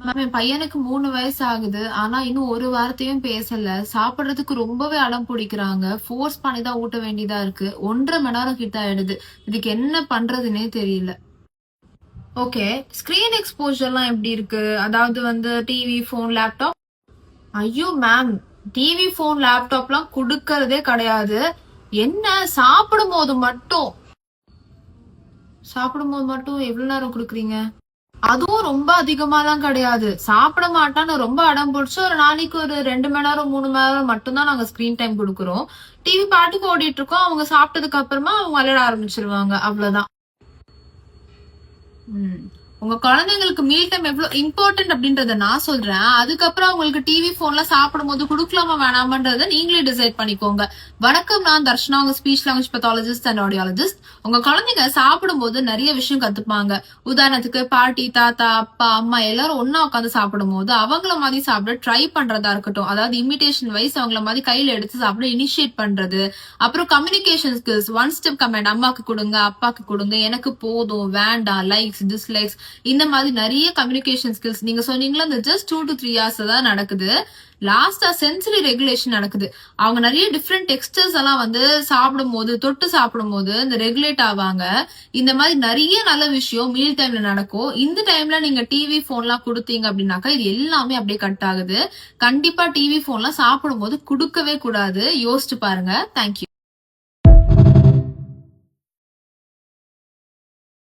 Ma'am என் பையனுக்கு 3 வயசு ஆகுது. ஆனா இன்னும் ஒரு வார்த்தையும் பேசல. சாப்பிடுறதுக்கு ரொம்பவே அடம் பிடிக்கிறாங்க. ஃபோர்ஸ் பண்ணி தான் ஊட்ட வேண்டியதா இருக்கு. 1 1/2 மணி நேரம் கிட்ட ஆயிடுது. இதுக்கு என்ன பண்றதுன்னே தெரியல. ஓகே. ஸ்கிரீன் எக்ஸ்போஷர்லாம் எப்படி இருக்கு? அதாவது டிவி, ஃபோன், லேப்டாப். ஐயோ மேம், டிவி, ஃபோன், லேப்டாப்லாம் குடுக்கறதே கிடையாது. என்ன சாப்பிடும்போது மட்டும் எவ்வளவு நேரம் குடுக்குறீங்க? அதுவும் ரொம்ப அதிகமாலாம் கிடையாது. சாப்பிட மாட்டான்னு ரொம்ப அடம் பிடிச்சு ஒரு நாளைக்கு ஒரு 2 மணி நேரம் 3 மணி நேரம் மட்டும் தான் நாங்க ஸ்கிரீன் டைம் குடுக்குறோம். டிவி பாட்டுக்கு ஓடிட்டு இருக்கோம். அவங்க சாப்பிட்டதுக்கு அப்புறமா அவங்க விளையாட ஆரம்பிச்சிருவாங்க. அவ்வளவுதான். ம். உங்க குழந்தைங்களுக்கு மீல் டைம் எவ்வளவு இம்பார்ட்டன்ட் அப்படின்றத நான் சொல்றேன். அதுக்கப்புறம் உங்களுக்கு டிவி, போன்ல சாப்பிடும்போது குடுக்கலாமா வேணாமான்றத நீங்களே டிசைட் பண்ணிக்கோங்க. வணக்கம், நான் தர்ஷனா, உங்க speech language pathologist and audiologist. உங்க குழந்தைங்க சாப்பிடும்போது நிறைய விஷயம் கத்துப்பாங்க. உதாரணத்துக்கு பாட்டி, தாத்தா, அப்பா, அம்மா எல்லாரும் ஒன்னா உட்காந்து சாப்பிடும்போது அவங்கள மாதிரி சாப்பிட ட்ரை பண்றதா இருக்கட்டும். அதாவது இமிடேஷன் வைஸ் அவங்கள மாதிரி கையில எடுத்து சாப்பிட இனிஷியேட் பண்றது. அப்புறம் communication skills, one step comment, அம்மாக்கு கொடுங்க, அப்பாக்கு கொடுங்க, எனக்கு போதும், வேண்டாம், லைக்ஸ், டிஸ்லைக்ஸ், இந்த மாதிரி நிறைய கம்யூனிகேஷன் ஸ்கில்ஸ். நீங்க சொன்னீங்களா இந்த ஜஸ்ட் 2 to 3 hours தான் நடக்குது. லாஸ்டா சென்சரி ரெகுலேஷன் நடக்குது. அவங்க நிறைய டிஃப்ரெண்ட் டெக்ஸ்டர்ஸ் எல்லாம் சாப்பிடும் போது, தொட்டு சாப்பிடும் போது இந்த ரெகுலேட் ஆவாங்க. இந்த மாதிரி நிறைய நல்ல விஷயம் மீல் டைம்ல நடக்கும். இந்த டைம்ல நீங்க டிவி, போன்லாம் கொடுத்தீங்க அப்படின்னாக்கா இது எல்லாமே அப்படியே கட் ஆகுது. கண்டிப்பா டிவி, போன்லாம் சாப்பிடும் போது கொடுக்கவே கூடாது. யோசிச்சு பாருங்க. தேங்க்யூ.